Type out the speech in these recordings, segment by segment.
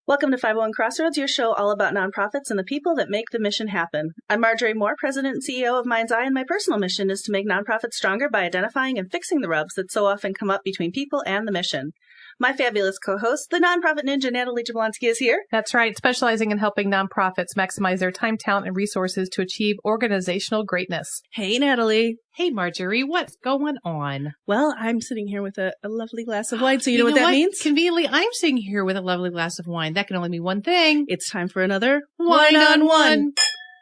Welcome to 501 Crossroads, your show all about nonprofits and the people that make the mission happen. I'm Marjorie Moore, President and CEO of Mind's Eye, and my personal mission is to make nonprofits stronger by identifying and fixing the rubs that so often come up between people and the mission. My fabulous co-host, the nonprofit ninja Natalie Jablonski, is here. That's right, specializing in helping nonprofits maximize their time, talent, and resources to achieve organizational greatness. Hey, Natalie. Hey, Marjorie, what's going on? Well, I'm sitting here with a lovely glass of wine, so you know what that means? Conveniently, I'm sitting here with a lovely glass of wine. That can only mean one thing. It's time for another Wine on One.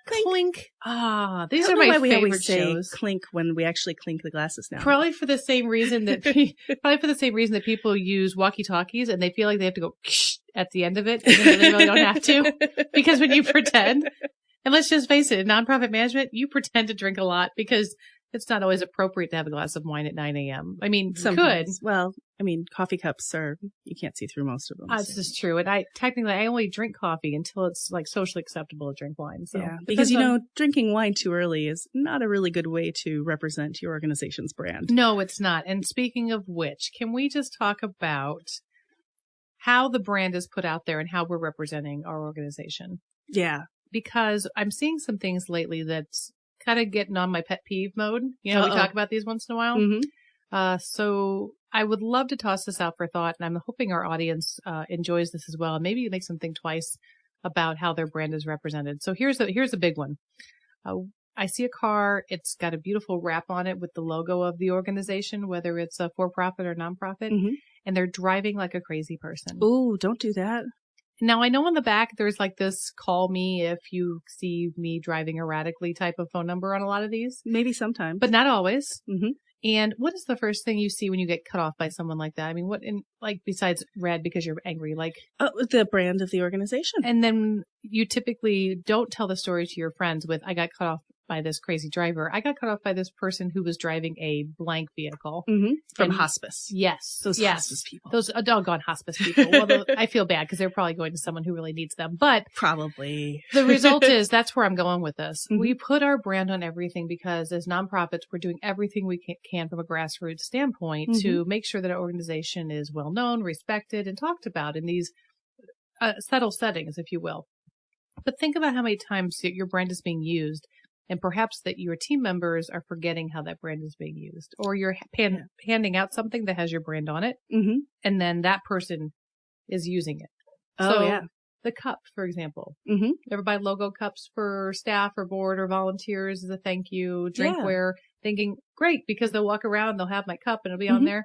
Clink. Clink. Ah, these I are don't know my why we favorite always say shows. clink when we actually clink the glasses now. Probably for the same reason that people use walkie-talkies and they feel like they have to go at the end of it, even though they really don't have to. Because when you pretend, and let's just face it, in nonprofit management, you pretend to drink a lot because it's not always appropriate to have a glass of wine at 9 a.m. I mean, sometimes. Well, I mean, coffee cups you can't see through most of them. This is true. And I only drink coffee until it's like socially acceptable to drink wine. So yeah, because drinking wine too early is not a really good way to represent your organization's brand. No, it's not. And speaking of which, can we just talk about how the brand is put out there and how we're representing our organization? Yeah. Because I'm seeing some things lately that's kind of getting on my pet peeve mode. We talk about these once in a while. Mm-hmm. So I would love to toss this out for thought, and I'm hoping our audience enjoys this as well. And maybe it makes them think twice about how their brand is represented. So here's a big one. I see a car. It's got a beautiful wrap on it with the logo of the organization, whether it's a for-profit or nonprofit, and they're driving like a crazy person. Ooh, don't do that. Now, I know on the back, there's like this call me if you see me driving erratically type of phone number on a lot of these. Maybe sometimes. But not always. Mm-hmm. And what is the first thing you see when you get cut off by someone like that? I mean, besides red because you're angry, the brand of the organization. And then you typically don't tell the story to your friends with, I got cut off by this crazy driver. I got cut off by this person who was driving a blank vehicle. Mm-hmm. From hospice. Yes. Hospice people. Those doggone hospice people. Well, I feel bad because they're probably going to someone who really needs them. But probably. The result is that's where I'm going with this. Mm-hmm. We put our brand on everything because as nonprofits, we're doing everything we can from a grassroots standpoint to make sure that our organization is well known, respected, and talked about in these subtle settings, if you will. But think about how many times your brand is being used. And perhaps that your team members are forgetting how that brand is being used, or you're handing out something that has your brand on it, and then that person is using it. The cup, for example. Mm-hmm. Everybody logo cups for staff or board or volunteers as a thank you, drinkware, thinking, great, because they'll walk around, they'll have my cup, and it'll be on there.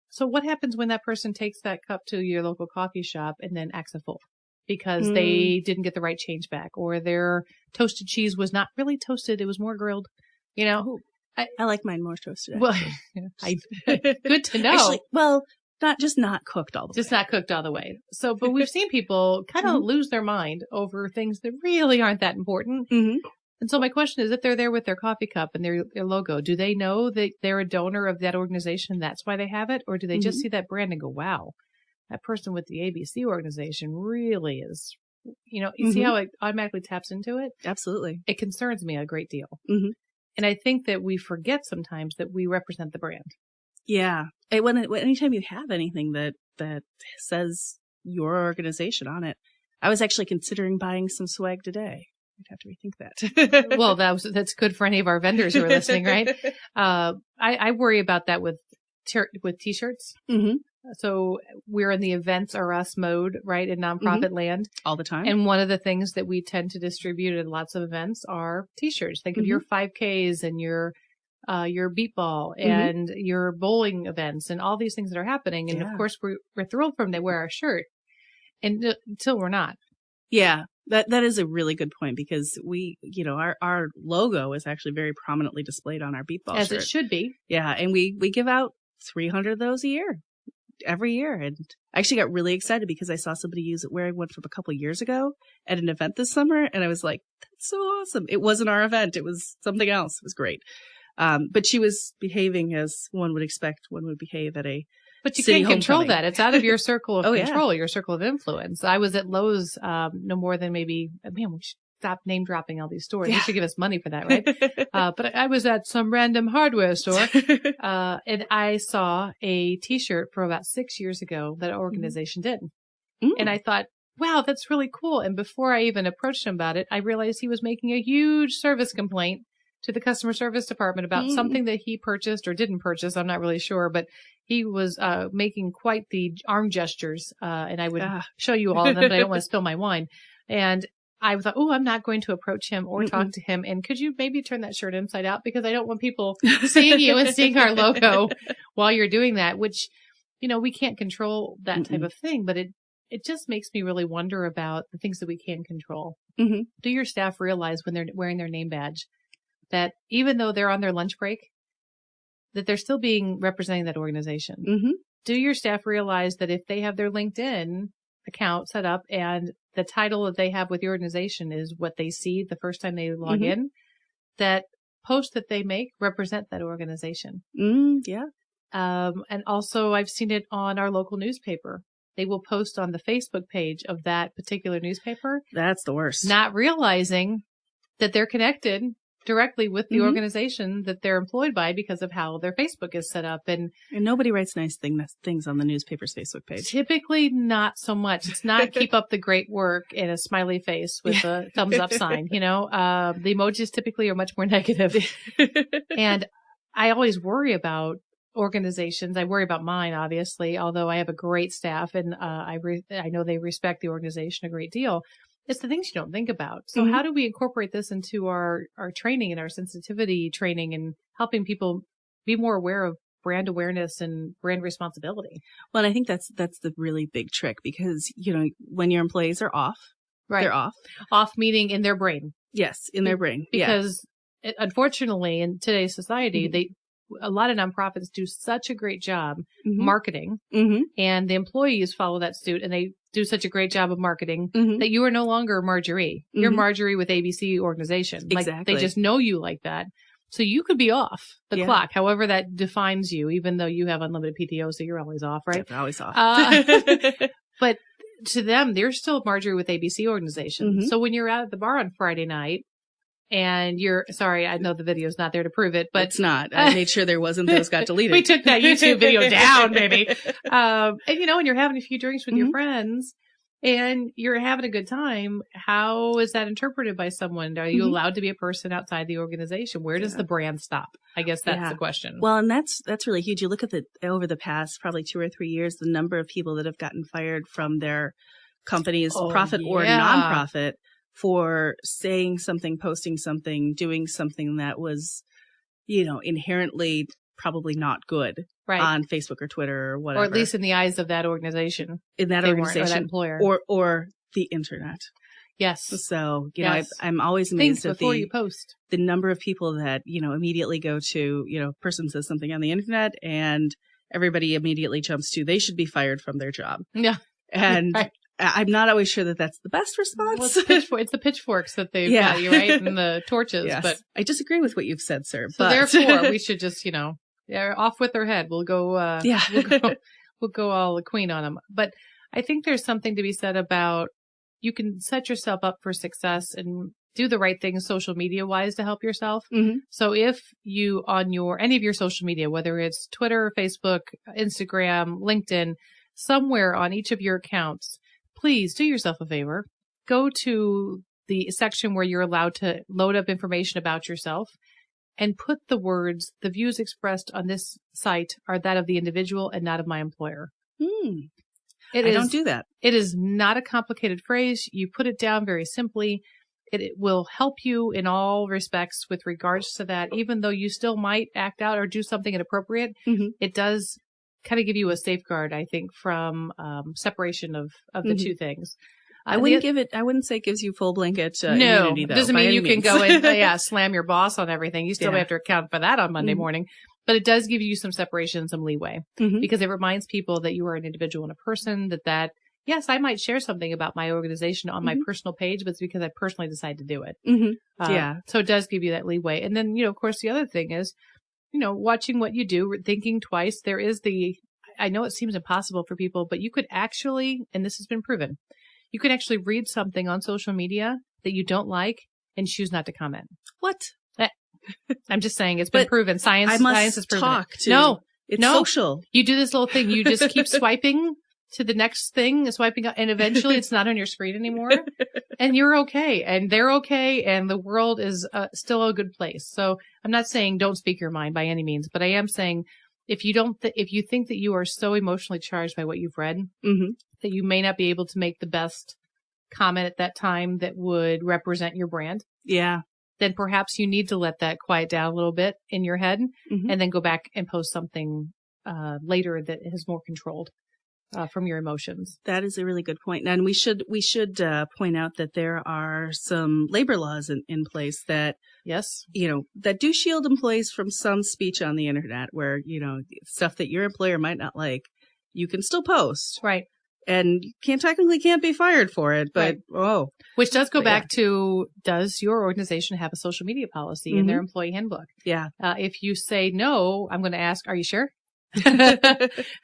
So what happens when that person takes that cup to your local coffee shop and then acts a fool? Because they didn't get the right change back, or their toasted cheese was not really toasted. It was more grilled. I like mine more toasted. Well, good to know. Actually, not cooked all the way. Just not cooked all the way. So, but we've seen people kind of lose their mind over things that really aren't that important. Mm-hmm. And so my question is, if they're there with their coffee cup and their logo, do they know that they're a donor of that organization? That's why they have it? Or do they just see that brand and go, wow, that person with the ABC organization really is, you see how it automatically taps into it? Absolutely. It concerns me a great deal. Mm-hmm. And I think that we forget sometimes that we represent the brand. Yeah. Anytime you have anything that says your organization on it, I was actually considering buying some swag today. I'd have to rethink that. Well, that's good for any of our vendors who are listening, right? I worry about that with T-shirts. Mm-hmm. So we're in the events are us mode, right, in nonprofit land. All the time. And one of the things that we tend to distribute at lots of events are T-shirts. Think of your 5Ks and your beat ball and your bowling events and all these things that are happening. And of course, we're thrilled for them to wear our shirt until we're not. Yeah, that is a really good point because we, our logo is actually very prominently displayed on our beat ball shirt. As it should be. Yeah, and we give out 300 of those a year. Every year. And I actually got really excited because I saw somebody wearing one from a couple of years ago at an event this summer. And I was like, that's so awesome. It wasn't our event. It was something else. It was great. But she was behaving as one would expect one would behave at a But you city can't control homecoming. that. It's out of your circle of control, Yeah. your circle of influence. I was at Lowe's no more than maybe, we should stop name dropping all these stores. Yeah. You should give us money for that, right? But I was at some random hardware store and I saw a T-shirt from about 6 years ago that an organization did. Mm. And I thought, wow, that's really cool. And before I even approached him about it, I realized he was making a huge service complaint to the customer service department about something that he purchased or didn't purchase. I'm not really sure, but he was making quite the arm gestures. And I would show you all of them, but I don't want to spill my wine. And I thought, oh, I'm not going to approach him or talk to him. And could you maybe turn that shirt inside out? Because I don't want people seeing you and seeing our logo while you're doing that, which, we can't control that type of thing, but it just makes me really wonder about the things that we can control. Do your staff realize when they're wearing their name badge that even though they're on their lunch break, that they're still representing that organization? Do your staff realize that if they have their LinkedIn account set up and the title that they have with the organization is what they see the first time they log in, that posts that they make represent that organization? Yeah. And also I've seen it on our local newspaper. They will post on the Facebook page of that particular newspaper. That's the worst. Not realizing that they're connected directly with the organization that they're employed by because of how their Facebook is set up. And nobody writes nice things on the newspaper's Facebook page. Typically not so much. It's not keep up the great work in a smiley face with a thumbs up sign. The emojis typically are much more negative. And I always worry about organizations. I worry about mine, obviously, although I have a great staff and I know they respect the organization a great deal. It's the things you don't think about. So how do we incorporate this into our training and our sensitivity training and helping people be more aware of brand awareness and brand responsibility? Well, and I think that's the really big trick because, when your employees are off, they're off. Off meaning in their brain. Yes, in their brain. Because unfortunately, in today's society, a lot of nonprofits do such a great job marketing, and the employees follow that suit, and they do such a great job of marketing that you are no longer Marjorie. You're Marjorie with ABC organization. Exactly. Like they just know you like that. So you could be off the clock, however that defines you, even though you have unlimited PTO, so you're always off, right? They're always off. But to them, they're still Marjorie with ABC organization. So when you're out at the bar on Friday night, and sorry, I know the video's not there to prove it, but it's not. I made sure there wasn't. Those got deleted. We took that YouTube video down, baby. And you're having a few drinks with your friends and you're having a good time. How is that interpreted by someone? Are you allowed to be a person outside the organization? Where does the brand stop? I guess that's the question. Well, and that's really huge. You look at over the past probably 2 or 3 years, the number of people that have gotten fired from their companies, profit or nonprofit, for saying something, posting something, doing something that was, inherently probably not good on Facebook or Twitter or whatever. Or at least in the eyes of that organization. In that organization. Or that employer. Or the internet. Yes. So, I'm always amazed at before you post. The number of people that, immediately go to, person says something on the internet and everybody immediately jumps to, they should be fired from their job. Yeah. And I'm not always sure that that's the best response. Well, it's the pitchforks that they've got you, right? And the torches. Yes. But I disagree with what you've said, sir. So therefore, we should just, they're off with their head. We'll go, we'll go all the queen on them. But I think there's something to be said about you can set yourself up for success and do the right things social media wise to help yourself. So if you on any of your social media, whether it's Twitter, Facebook, Instagram, LinkedIn, somewhere on each of your accounts, please do yourself a favor. Go to the section where you're allowed to load up information about yourself and put the words, the views expressed on this site are that of the individual and not of my employer. I don't do that. It is not a complicated phrase. You put it down very simply. It will help you in all respects with regards to that. Even though you still might act out or do something inappropriate, it does kind of give you a safeguard, I think, from separation of the two things. I wouldn't say it gives you full blanket immunity, though. No, doesn't mean you can go and slam your boss on everything. You still have to account for that on Monday morning. But it does give you some separation, some leeway, because it reminds people that you are an individual and a person, that yes, I might share something about my organization on my personal page, but it's because I personally decide to do it. So it does give you that leeway. And then, of course, the other thing is, watching what you do, thinking twice. I know it seems impossible for people, but you could actually, and this has been proven, you could actually read something on social media that you don't like and choose not to comment. What? I'm just saying it's been proven. Science has proven talk it. To, it's social. You do this little thing. You just keep swiping to the next thing, swiping up, and eventually it's not on your screen anymore, and you're okay, and they're okay, and the world is still a good place. So I'm not saying don't speak your mind by any means, but I am saying if you don't, if you think that you are so emotionally charged by what you've read that you may not be able to make the best comment at that time that would represent your brand, then perhaps you need to let that quiet down a little bit in your head, and then go back and post something later that is more controlled from your emotions. That is a really good point. And we should point out that there are some labor laws in place that, that do shield employees from some speech on the internet where, stuff that your employer might not like, you can still post. Right. And technically can't be fired for it, but which does go back to, does your organization have a social media policy in their employee handbook? Yeah. If you say no, I'm going to ask, are you sure?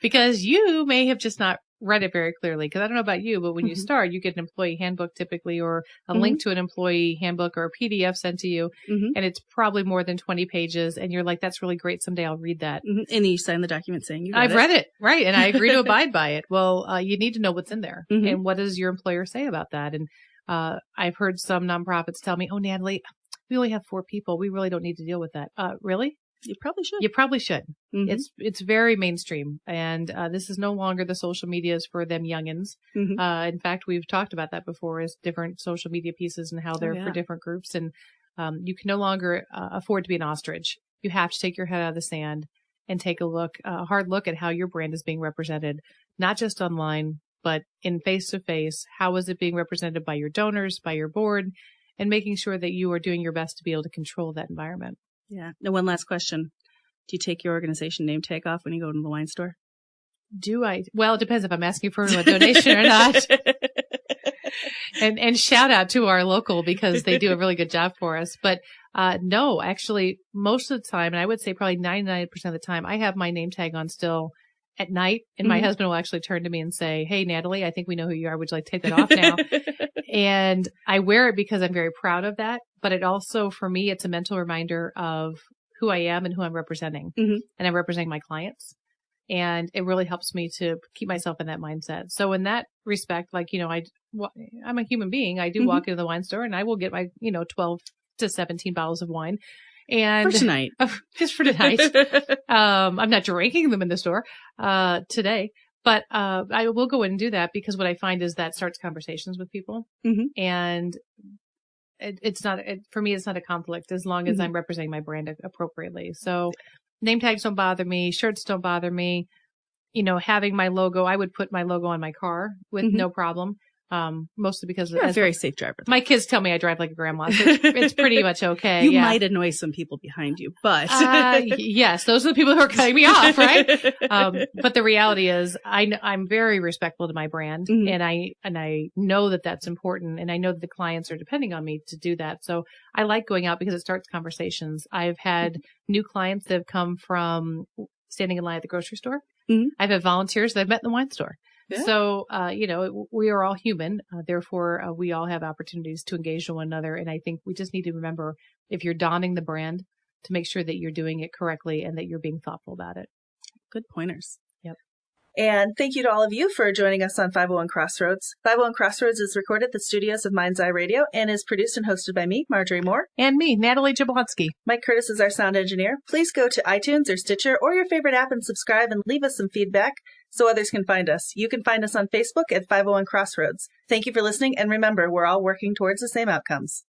Because you may have just not read it very clearly. Because I don't know about you, but when you start, you get an employee handbook typically, or a link to an employee handbook, or a PDF sent to you, and it's probably more than 20 pages, and you're like, that's really great. Someday I'll read that. And you sign the document saying I've read it, right? And I agree to abide by it. Well, you need to know what's in there, and what does your employer say about that? And I've heard some nonprofits tell me, "Oh, Natalie, we only have 4 people. We really don't need to deal with that." Really? You probably should. You probably should. It's very mainstream, and this is no longer the social medias for them youngins. In fact, we've talked about that before, as different social media pieces and how they're for different groups. And you can no longer afford to be an ostrich. You have to take your head out of the sand and take a hard look at how your brand is being represented, not just online, but in face-to-face. How is it being represented by your donors, by your board, and making sure that you are doing your best to be able to control that environment. Yeah. Now, one last question. Do you take your organization name tag off when you go to the wine store? Do I? Well, it depends if I'm asking for a donation or not. And shout out to our local, because they do a really good job for us. But no, actually, most of the time, and I would say probably 99% of the time, I have my name tag on still at night. And my husband will actually turn to me and say, "Hey, Natalie, I think we know who you are. Would you like to take that off now?" And I wear it because I'm very proud of that. But it also, for me, it's a mental reminder of who I am and who I'm representing. And I'm representing my clients. And it really helps me to keep myself in that mindset. So in that respect, like, I'm a human being. I do walk into the wine store and I will get my, 12 to 17 bottles of wine. And for tonight. Just for tonight. I'm not drinking them in the store today. But I will go in and do that, because what I find is that starts conversations with people. And it's not, for me, it's not a conflict as long as I'm representing my brand appropriately. So name tags don't bother me. Shirts don't bother me. Having my logo, I would put my logo on my car with no problem. Mostly because you're a very safe driver. My kids tell me I drive like a grandma, so it's pretty much okay. You might annoy some people behind you, but yes, those are the people who are cutting me off, right? But the reality is, I'm very respectful to my brand, and I know that that's important, and I know that the clients are depending on me to do that. So I like going out because it starts conversations. I've had new clients that have come from standing in line at the grocery store. I've had volunteers that I've met in the wine store. Yeah. So, we are all human. Therefore, we all have opportunities to engage with one another. And I think we just need to remember, if you're donning the brand, to make sure that you're doing it correctly and that you're being thoughtful about it. Good pointers. Yep. And thank you to all of you for joining us on 501 Crossroads. 501 Crossroads is recorded at the studios of Mind's Eye Radio and is produced and hosted by me, Marjorie Moore. And me, Natalie Jablonski. Mike Curtis is our sound engineer. Please go to iTunes or Stitcher or your favorite app and subscribe and leave us some feedback so others can find us. You can find us on Facebook at 501 Crossroads. Thank you for listening, and remember, we're all working towards the same outcomes.